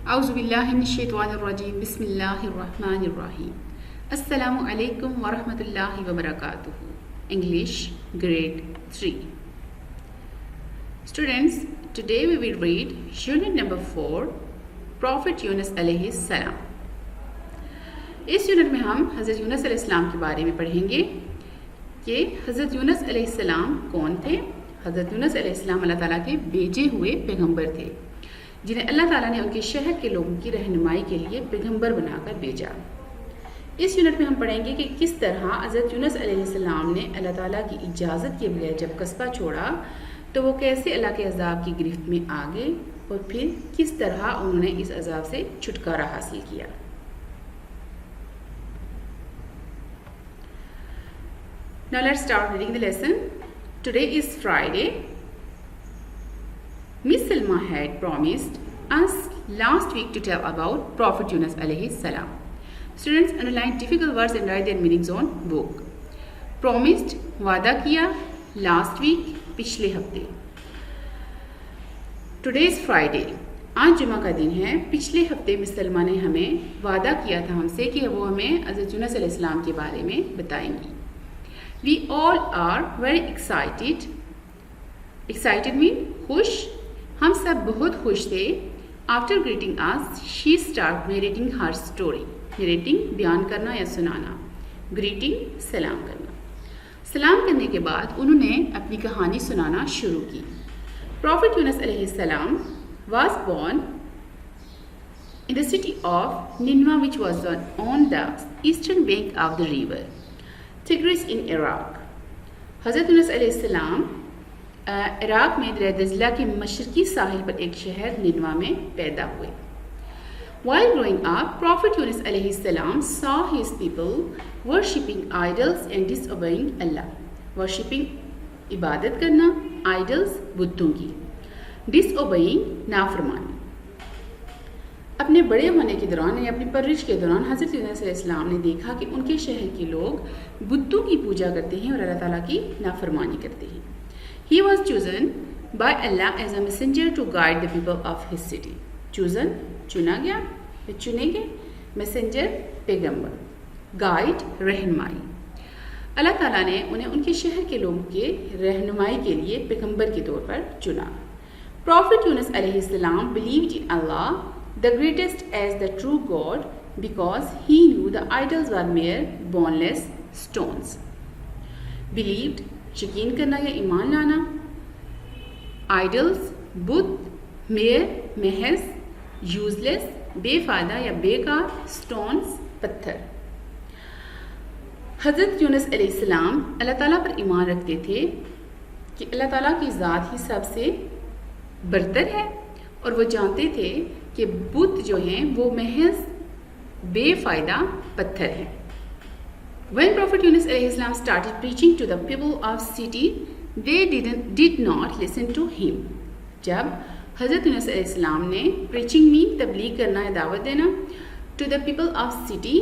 اعوذ باللہ من الشیطان الرجیم بسم اللہ الرحمن الرحیم السلام علیکم ورحمۃ اللہ وبرکاتہ. English Grade 3. Students, today we will read Unit number 4, Prophet Yunus علیہ السلام. اس یونٹ میں ہم حضرت یونس علیہ السلام کے بارے میں پڑھیں گے کہ حضرت یونس علیہ السلام کون تھے. حضرت یونس علیہ السلام اللہ تعالیٰ کے بھیجے ہوئے پیغمبر تھے جنہیں اللہ تعالیٰ نے ان کے شہر کے لوگوں کی رہنمائی کے لیے پیغمبر بنا کر بھیجا. اس یونٹ میں ہم پڑھیں گے کہ کس طرح حضرت یونس علیہ السلام نے اللہ تعالیٰ کی اجازت کے بغیر جب قصبہ چھوڑا تو وہ کیسے اللہ کے عذاب کی گرفت میں آ گئے اور پھر کس طرح انہوں نے اس عذاب سے چھٹکارا حاصل کیا. Now let's start reading the lesson. Today is Friday. Miss Salma had promised us last week to tell about Prophet Yunus alayhi salam. Students, underline difficult words and write their meanings on book. Promised, وعدہ کیا. Last week, پچھلے ہفتے. Today is Friday. آج جمعہ کا دن ہے. پچھلے ہفتے مس سلمہ نے ہمیں وعدہ کیا تھا ہم سے کہ وہ ہمیں حضرت یونس علیہ السلام کے بارے میں بتائیں گی. We all are very excited. Excited mean خوش. ہم سب بہت خوش تھے. After greeting us, she started narrating her story. Narrating بیان کرنا یا سنانا. Greeting سلام کرنا. سلام کرنے کے بعد انہوں نے اپنی کہانی سنانا شروع کی. Prophet Yunus علیہ السلام was born in the city of Nineveh, which was on the eastern bank of the river Tigris in Iraq. حضرت یونس علیہ السلام عراق میں دریا دجلہ کے مشرقی ساحل پر ایک شہر نینوا میں پیدا ہوئے. While growing up, Prophet Yunus علیہ السلام saw his people worshipping idols and disobeying Allah. Worshipping عبادت کرنا, idols بتوں کی, disobeying نافرمانی. اپنے بڑے ہونے کے دوران یا اپنی پرورش کے دوران حضرت یونس علیہ السلام نے دیکھا کہ ان کے شہر کے لوگ بتوں کی پوجا کرتے ہیں اور اللہ تعالیٰ کی نافرمانی کرتے ہیں. He was chosen by Allah as a messenger to guide the people of his city. Chosen چنا گیا یا چنے گئے. Messenger پیغمبر. Guide رہنمائی. اللہ تعالیٰ نے انہیں ان کے شہر کے لوگوں کے رہنمائی کے لیے پیغمبر کے طور پر چنا. Prophet Yunus علیہ السلام believed in Allah, the greatest, as the true God, because he knew the idols were mere boneless stones. Believed یقین کرنا یا ایمان لانا. idols بت, mere محض, useless بے فائدہ یا بیکار, stones پتھر. حضرت یونس علیہ السلام اللہ تعالیٰ پر ایمان رکھتے تھے کہ اللہ تعالیٰ کی ذات ہی سب سے برتر ہے اور وہ جانتے تھے کہ بت جو ہیں وہ محض بے فائدہ پتھر ہیں. When Prophet Yunus علیہ السلام started preaching to the people of city, they did not listen to him. جب حضرت یونس علیہ السلام نے preaching mean تبلیغ کرنا ہے, دعوت دینا, to the people of city,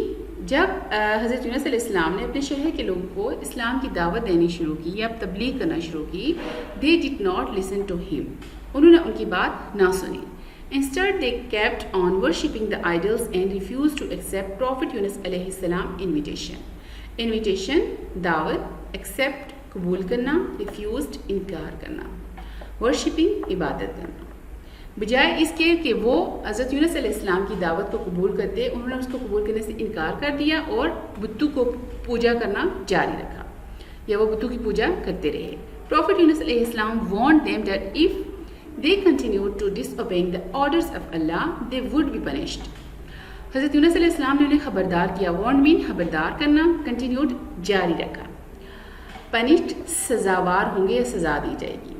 جب حضرت یونس علیہ السلام نے اپنے شہر کے لوگوں کو اسلام کی دعوت دینی شروع کی یا تبلیغ کرنا شروع کی, they did not listen to him. انہوں نے ان کی بات نہ سنی. Instead, they kept on worshipping the idols and refused to accept Prophet Yunus علیہ السلام invitation. Invitation دعوت, accept قبول کرنا, refused انکار کرنا. Worshipping عبادت کرنا. بجائے اس کے کہ وہ حضرت یونس علیہ السلام کی دعوت کو قبول کرتے, انہوں نے اس کو قبول کرنے سے انکار کر دیا اور بتوں کو پوجا کرنا جاری رکھا یا وہ بتوں کی پوجا کرتے رہے. Prophet Yunus علیہ السلام warned them that if they continued to disobeying the orders of Allah, they would be punished. حضرت یونس علیہ السلام نے انہیں خبردار کیا. warn mean خبردار کرنا, continued جاری رکھا. punished سزاوار ہوں گے یا سزا دی جائے گی.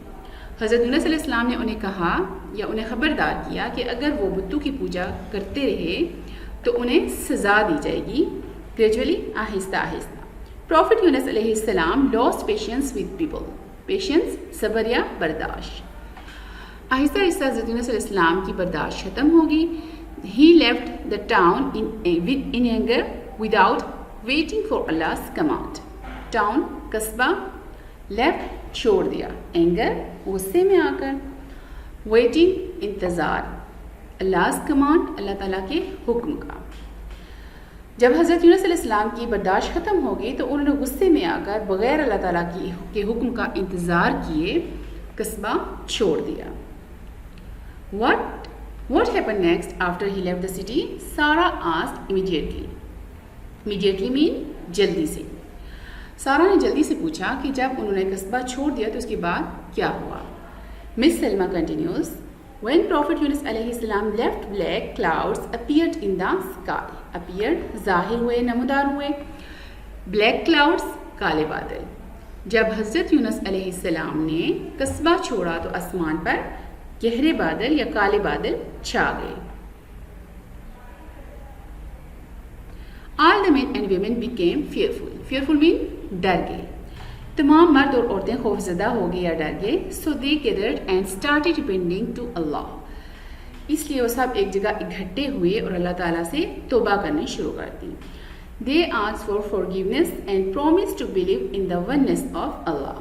حضرت یونس علیہ السلام نے انہیں کہا یا انہیں خبردار کیا کہ اگر وہ بتوں کی پوجا کرتے رہے تو انہیں سزا دی جائے گی. gradually آہستہ آہستہ. Prophet Yunus علیہ السلام lost patience with people. patience صبر یا برداشت. آہستہ آہستہ حضرت یونس علیہ السلام کی برداشت ختم ہوگی. He left the town in anger without waiting for Allah's command. Town قصبہ, left چھوڑ دیا, anger غصے میں آ کر, waiting انتظار, Allah's command, اللہ تعالیٰ کے حکم کا. جب حضرت یونس علیہ السلام کی برداشت ختم ہو گئی تو انہوں نے غصے میں آ کر بغیر اللہ تعالیٰ کے حکم کا انتظار کیے قصبہ چھوڑ دیا. What happened next after he left the city? Sarah asked immediately. Immediately mean جلدی سے. سارا نے جلدی سے پوچھا کہ جب انہوں نے قصبہ چھوڑ دیا تو اس کے بعد کیا ہوا. مس سلمہ کنٹینیوز. When Prophet Yunus علیہ السلام left, black clouds appeared in the sky. Appeared ظاہر ہوئے, نمودار ہوئے. Black clouds کالے بادل. جب حضرت یونس علیہ السلام نے قصبہ چھوڑا تو آسمان پر گہرے بادل یا کالے بادل چھا گئے. All the men and women became fearful. Fearful mean ڈر گئے. تمام مرد اور عورتیں خوفزدہ ہو گئے یا ڈر گئے. So they gathered and started repenting to Allah. اس لیے وہ سب ایک جگہ اکٹھے ہوئے اور اللہ تعالیٰ سے توبہ کرنے شروع کر دی. They asked for forgiveness and promised to believe in the oneness of Allah.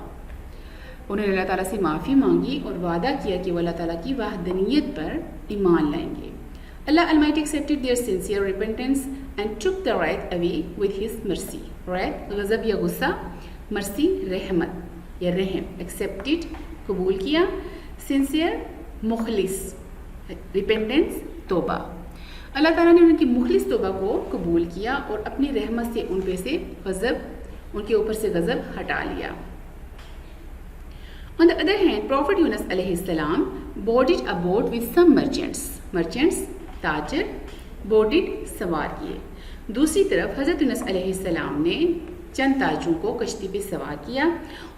انہوں نے اللہ تعالیٰ سے معافی مانگی اور وعدہ کیا کہ وہ اللہ تعالیٰ کی وحدانیت پر ایمان لائیں گے. Allah Almighty accepted their sincere repentance and took the wrath away with His mercy. Wrath غضب یا غصہ, mercy رحمت یا رحم. Accepted قبول کیا, sincere مخلص, repentance توبہ. اللہ تعالیٰ نے ان کی مخلص توبہ کو قبول کیا اور اپنی رحمت سے ان کے اوپر سے غضب ہٹا لیا. On the other hand, Prophet Yunus علیہ السلام boarded a boat with some merchants تاجر, boarded سوار کیے. دوسری طرف حضرت یونس علیہ السلام نے چند تاجروں کو کشتی پہ سوار کیا.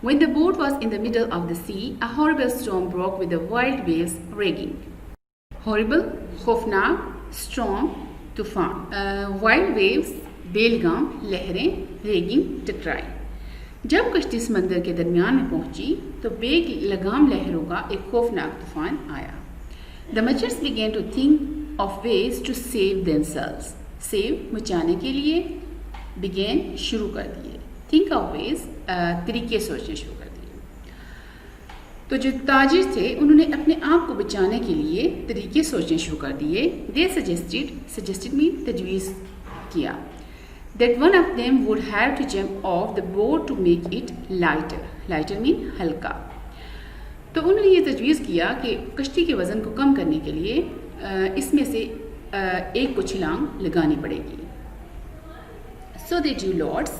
When the boat was in the middle of the sea, a horrible storm broke with the wild waves raging. Horrible خوفناک, storm طوفان, wild waves بیلگام لہریں, raging ٹکرائی. جب کشتی سمندر کے درمیان میں پہنچی تو بے لگام لہروں کا ایک خوفناک طوفان آیا. The merchants began to think of ways to save themselves. Save بچانے کے لیے, began شروع کر دیے. Think of ways طریقے سوچنے شروع کر دیے. تو جو تاجر تھے انہوں نے اپنے آپ کو بچانے کے لیے طریقے سوچنے شروع کر دیے. They suggested mean تجویز کیا that one of them would have to jump off the boat to make it lighter. Lighter mean ہلکا. تو انہوں نے یہ تجویز کیا کہ کشتی کے وزن کو کم کرنے کے لیے اس میں سے ایک کو چھلانگ لگانی پڑے گی. So they drew lots.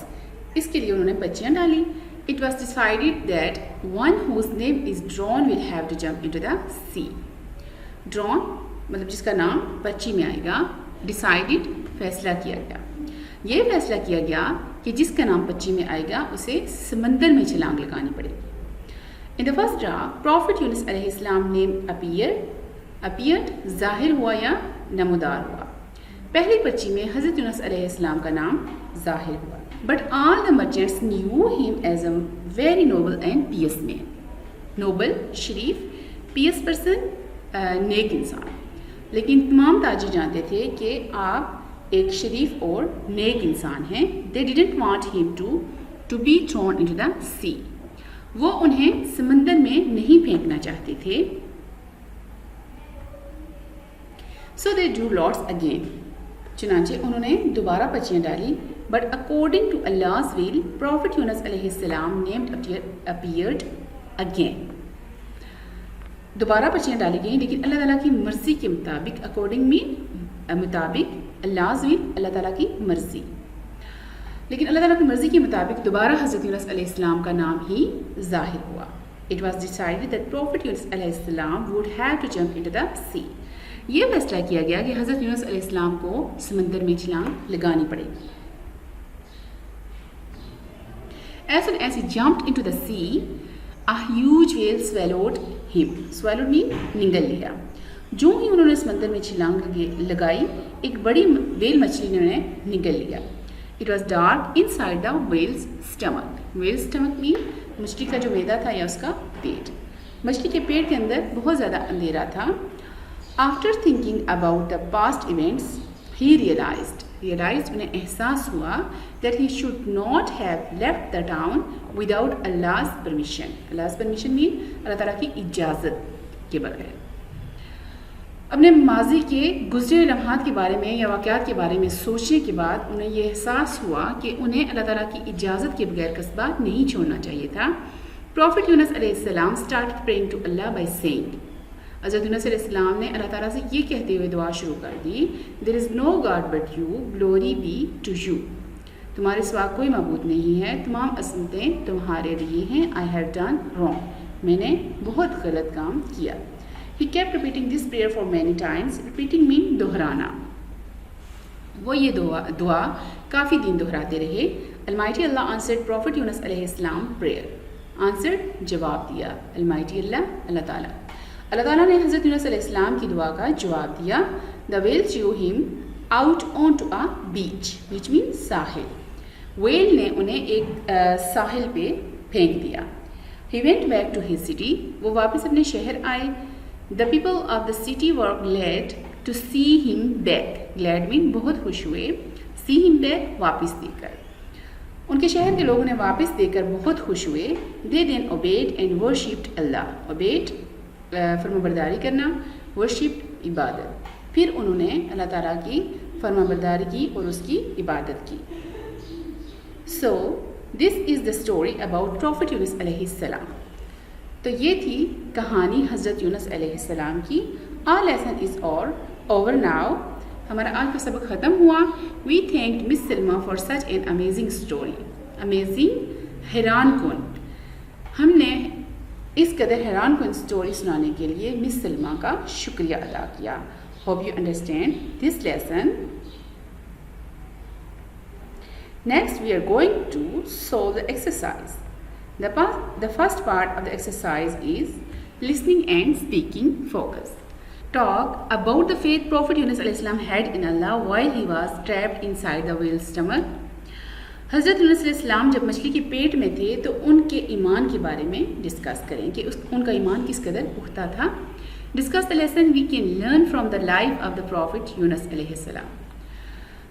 اس کے لیے انہوں نے پرچیاں ڈالی. It was decided that one whose name is drawn will have to jump into the sea. Drawn مطلب جس کا نام پرچی میں آئے گا. Decided فیصلہ کیا گیا. یہ فیصلہ کیا گیا کہ جس کا نام پرچی میں آئے گا اسے سمندر میں چھلانگ لگانی پڑے گی. In the first draft, Prophet Yunus علیہ السلام name appeared ظاہر ہوا یا نمودار ہوا. پہلی پرچی میں حضرت یونس علیہ السلام کا نام ظاہر ہوا. But all the merchants knew him as a very noble and pious man. Noble, Sharif, pious person, نیک انسان. لیکن تمام تاجر جانتے تھے کہ آپ ایک شریف اور نیک انسان ہیں. They didn't want him to be thrown into the sea. وہ انہیں سمندر میں نہیں پھینکنا چاہتے تھے. So they drew lots again. چنانچہ انہوں نے دوبارہ پرچیاں ڈالی. But according to Allah's will, Prophet Yunus علیہ السلام named appeared again. دوبارہ پرچیاں ڈالی گئیں لیکن اللہ تعالیٰ کی مرضی کے مطابق. According mean مطابق, Allah's will اللہ تعالیٰ کی مرضی. لیکن اللہ تعالیٰ کی مرضی کے مطابق دوبارہ حضرت یونس علیہ السلام کا نام ہی ظاہر ہوا. It was decided that Prophet Yunus علیہ السلام would have to jump into the sea. یہ فیصلہ کیا گیا کہ حضرت یونس علیہ السلام کو سمندر میں چھلانگ لگانی پڑے گی. As soon as he jumped into the sea, a huge whale swallowed him. Swallowed mean نگل لیا. جو ہی انہوں نے سمندر میں چھلانگ لگائی ایک بڑی ویل مچھلی نے انہیں نگل لیا. It was dark inside the whale's stomach. Whale's stomach mean مچھلی کا جو معدہ تھا یا اس کا پیٹ. مچھلی کے پیٹ کے اندر بہت زیادہ اندھیرا تھا. After thinking about the past events, he realized انہیں احساس ہوا that he should not have left the town without Allah's permission. Allah's permission mean اللہ تعالیٰ کی اجازت کے بغیر. اپنے ماضی کے گزرے لمحات کے بارے میں یا واقعات کے بارے میں سوچنے کے بعد انہیں یہ احساس ہوا کہ انہیں اللہ تعالیٰ کی اجازت کے بغیر قصبہ نہیں چھوڑنا چاہیے تھا. پروفٹ یونس علیہ السلام started praying to Allah by saying, حضرت یونس علیہ السلام نے اللہ تعالیٰ سے یہ کہتے ہوئے دعا شروع کر دی, there is no God but you, glory be to you. تمہارے سوا کوئی معبود نہیں ہے, تمام عظمتیں تمہارے لیے ہیں. I have done wrong, میں نے بہت غلط کام کیا. He kept repeating this prayer for many times. Repeating mean دہرانا. وہ یہ دعا کافی دن دہراتے رہے. Almighty Allah answered Prophet Yunus علیہ السلام prayer. Answered جواب دیا. Almighty Allah اللہ تعالیٰ. اللہ تعالیٰ نے حضرت یونس علیہ السلام کی دعا کا جواب دیا. The whale threw him out onto a beach, which means Sahil. whale نے انہیں ایک ساحل پہ پھینک دیا. He went back to his city. وہ واپس اپنے شہر آئے. The people of the city were glad to see him back. Glad mean بہت خوش ہوئے. See him back واپس دیکھ کر. ان کے شہر کے لوگ انہیں واپس دیکھ کر بہت خوش ہوئے. They then obeyed and worshipped Allah. Obeyed فرمانبرداری کرنا, worshipped عبادت. پھر انہوں نے اللہ تعالیٰ کی فرمانبرداری کی اور اس کی عبادت کی. So this is the story about Prophet Yunus علیہ السلام. تو یہ تھی کہانی حضرت یونس علیہ السلام کی. Our lesson is all over now. ہمارا آج کا سبق ختم ہوا. We thanked Miss Salma for such an amazing story. Amazing, حیران کن. ہم نے اس قدر حیران کن اسٹوری سنانے کے لیے مس سلما کا شکریہ ادا کیا. Hope you understand this lesson. Next we are going to solve the exercise. The first part of the exercise is listening and speaking focus. Talk about the faith Prophet Yunus alayhi salam had in Allah while he was trapped inside the whale's stomach. حضرت یونس علیہ السلام جب مچھلی کے پیٹ میں تھے تو ان کے ایمان کے بارے میں ڈسکس کریں کہ ان کا ایمان کس قدر پختہ تھا. Discuss the lesson we can learn from the life of the Prophet Yunus علیہ السلام.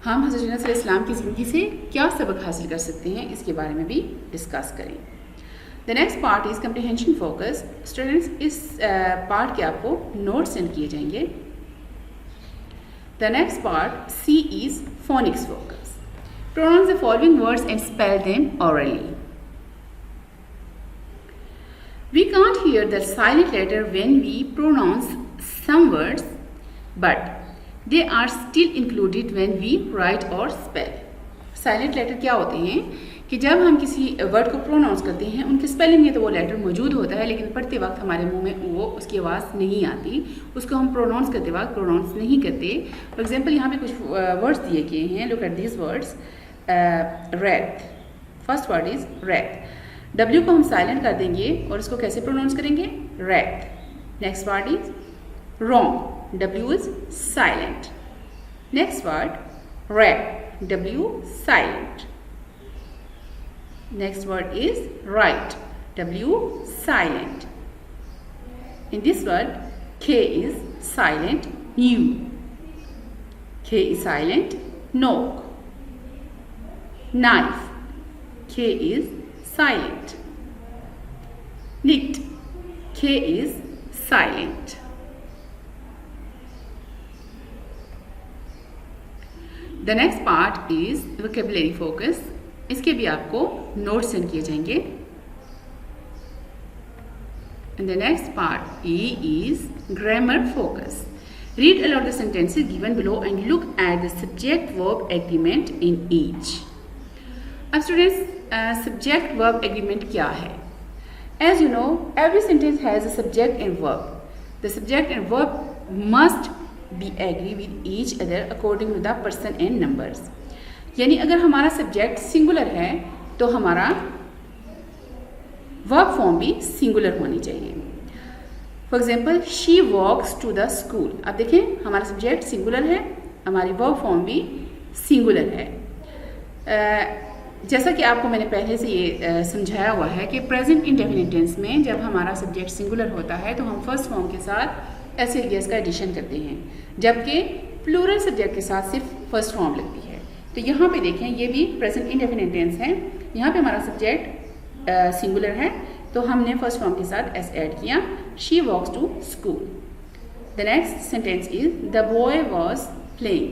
ہم حضرت یونس علیہ السلام کی زندگی سے کیا سبق حاصل کر سکتے ہیں اس کے بارے میں بھی ڈسکس کریں. The next part is comprehension focus. Students اس پارٹ کے آپ کو نوٹس سینڈ کیے جائیں گے. The next part C is phonics focus. Pronounce the following words and spell them orally. We can't hear the silent letter when we pronounce some words, but they are still included when we write or spell. Silent letter کیا ہوتے ہیں کہ جب ہم کسی word کو pronouns کرتے ہیں ان کے اسپیلنگ میں تو وہ لیٹر موجود ہوتا ہے لیکن پڑھتے وقت ہمارے منہ میں وہ اس کی آواز نہیں آتی. اس کو ہم پروناؤنس کرتے وقت پروناؤنس نہیں کرتے. فار ایگزامپل یہاں پہ کچھ ورڈس دیے گئے ہیں. Look at these words. Write. First word is write. W کو ہم سائلنٹ کر دیں گے اور اس کو کیسے پروناؤنس کریں گے؟ ریت. Next word is wrong. W is silent. Next word rate. W silent. Next word is right. W silent. In this word, K is silent. New. K is silent. Knock. Knife. K is silent. Knit. K is silent. The next part is vocabulary focus. اس کے بھی آپ کو note send کیے جائیں گے. And the next part E is grammar focus. Read aloud the sentences given below and look at the subject verb agreement in each. اب students subject verb agreement کیا ہے؟ As you know, every sentence has a subject and verb. The subject and verb must be agree with each other according to the person and numbers. یعنی اگر ہمارا subject singular ہے تو ہمارا ورب form بھی سنگولر ہونی چاہیے. For example she walks to the school. اب دیکھیں ہمارا سبجیکٹ سنگولر ہے, ہماری ورب فارم بھی سنگولر ہے. جیسا کہ آپ کو میں نے پہلے سے یہ سمجھایا ہوا ہے کہ پریزنٹ انڈیفینٹ ٹینس میں جب ہمارا سبجیکٹ سنگولر ہوتا ہے تو ہم فرسٹ فارم کے ساتھ ایس ایل ایس کا ایڈیشن کرتے ہیں, جبکہ پلورل سبجیکٹ کے ساتھ صرف فرسٹ فارم لگتی ہے. تو یہاں پہ دیکھیں یہ بھی پریزنٹ انڈیفینٹ ٹینس ہے. یہاں پہ ہمارا سبجیکٹ سنگولر ہے تو ہم نے فرسٹ فارم کے ساتھ ایس ایڈ کیا. She walks to school. The next sentence is the boy was playing.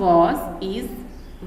was, is,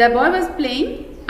The boy was playing.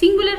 singular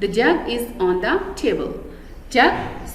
The jug is on the table. jug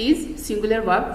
is singular verb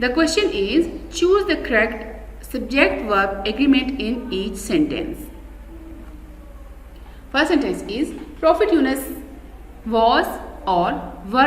The question is choose the correct subject verb agreement in each sentence. First sentence is Prophet Yunus was or were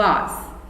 was.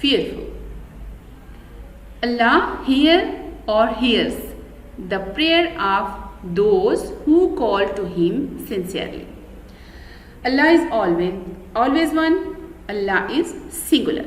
fearful. Allah hear or hears the prayer of those who call to Him sincerely. Allah is always one. Allah is singular.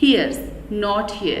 hears, not hear,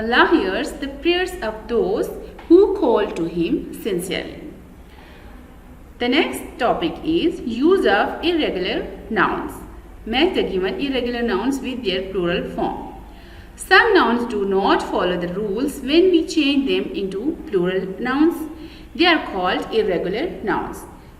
Allah hears the prayers of those who call to Him sincerely. The next topic is use of irregular nouns. Match the given irregular nouns with their plural form. Some nouns do not follow the rules when we change them into plural nouns. They are called irregular nouns.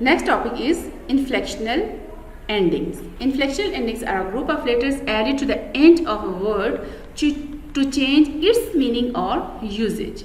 Next topic is inflectional endings. Inflectional endings are a group of letters added to the end of a word to change its meaning or usage.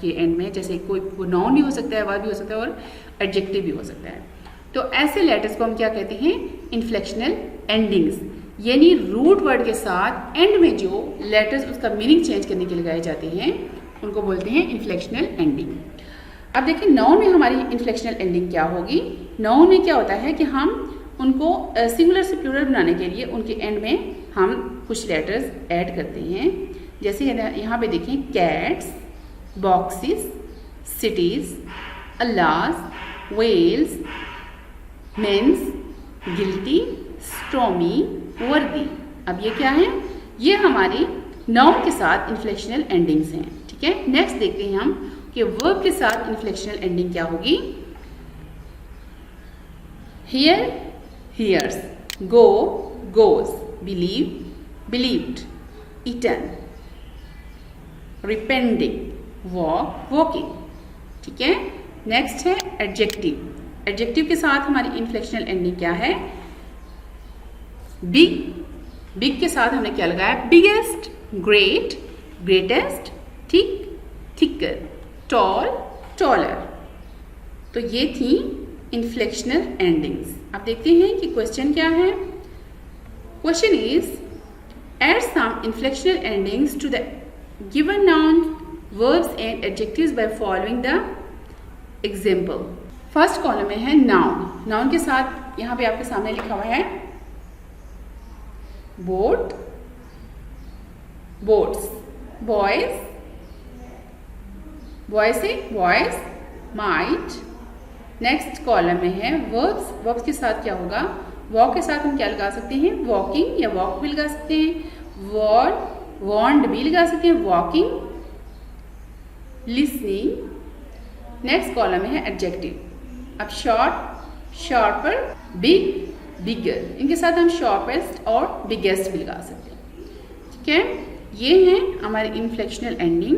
کے and میں، جیسے کوئی noun بھی ہو سکتا ہے، ورب بھی ہو سکتا ہے اور ایڈجیکٹیو بھی ہو سکتا ہے. تو ایسے لیٹرز کو ہم کیا کہتے ہیں؟ انفلیکشنل اینڈنگز. یعنی روٹ ورڈ کے ساتھ اینڈ میں جو لیٹرز اس کا میننگ چینج کرنے کے لگائے جاتے ہیں ان کو بولتے ہیں انفلیکشنل اینڈنگ. اب دیکھیں ناؤن میں ہماری انفلیکشنل اینڈنگ کیا ہوگی. ناؤن میں کیا ہوتا ہے کہ ہم ان کو سنگولر سے پلورل بنانے کے لیے ان کے اینڈ میں ہم کچھ لیٹرز ایڈ کرتے ہیں. جیسے یہاں پہ دیکھیں cats, boxes, cities, alleys, wheels, man's, guilty, stormy, worthy. اب یہ کیا ہے؟ یہ ہماری ناؤن کے ساتھ انفلیکشنل اینڈنگز ہیں. ٹھیک ہے. نیکسٹ دیکھتے ہیں ہم کہ ورب کے ساتھ انفلیکشنل اینڈنگ کیا ہوگی. Hair, hairs, go, goes, believe, believed, eaten, repenting, walk, walking. ٹھیک ہے. نیکسٹ ہے ایڈجیکٹیو. ایڈجیکٹیو کے ساتھ ہماری انفلیکشنل اینڈنگ کیا ہے؟ بگ. بگ کے ساتھ ہم نے کیا لگایا؟ بگیسٹ، گریٹ، گریٹسٹ، تھک، تھکر، ٹال، ٹالر. تو یہ تھی انفلیکشنل اینڈنگز. اب دیکھتے ہیں کہ کوشچن کیا ہے. Question is add some inflectional endings to the given noun verbs and adjectives by following the example. First column میں ہے ناؤن. ناؤن کے ساتھ یہاں پہ آپ کے سامنے لکھا ہوا ہے بوٹ، بوٹس، بوائز، بوائز سے بوائز، مائٹ. نیکسٹ کالم میں ہے وربس. وربس کے ساتھ کیا ہوگا؟ واک کے ساتھ ہم کیا لگا سکتے ہیں؟ واکنگ یا واک بھی لگا سکتے ہیں. وارڈ، وانڈ بھی لگا سکتے ہیں. Walking, listening. نیکسٹ کالم میں ہے ایڈجیکٹیو. اب شارٹ، شارپر، بگ، بگر. ان کے ساتھ ہم شارپسٹ اور بگیسٹ بھی لگا سکتے ہیں. ٹھیک ہے. یہ ہیں ہمارے inflectional ending.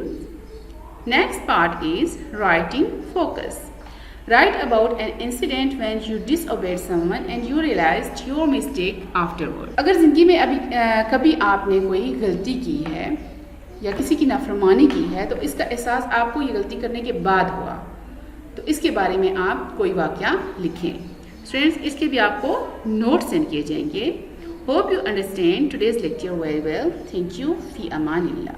Next part is writing focus. Write about an incident when you disobeyed someone and you realized your mistake afterward. اگر زندگی میں کبھی آپ نے کوئی غلطی کی ہے یا کسی کی نافرمانی کی ہے تو اس کا احساس آپ کو یہ غلطی کرنے کے بعد ہوا، تو اس کے بارے میں آپ کوئی واقعہ لکھیں. اسٹوڈینٹس اس کے بھی آپ کو نوٹ سینڈ کیے جائیں گے. Hope you understand today's lecture very well. Thank you. فی امان اللہ.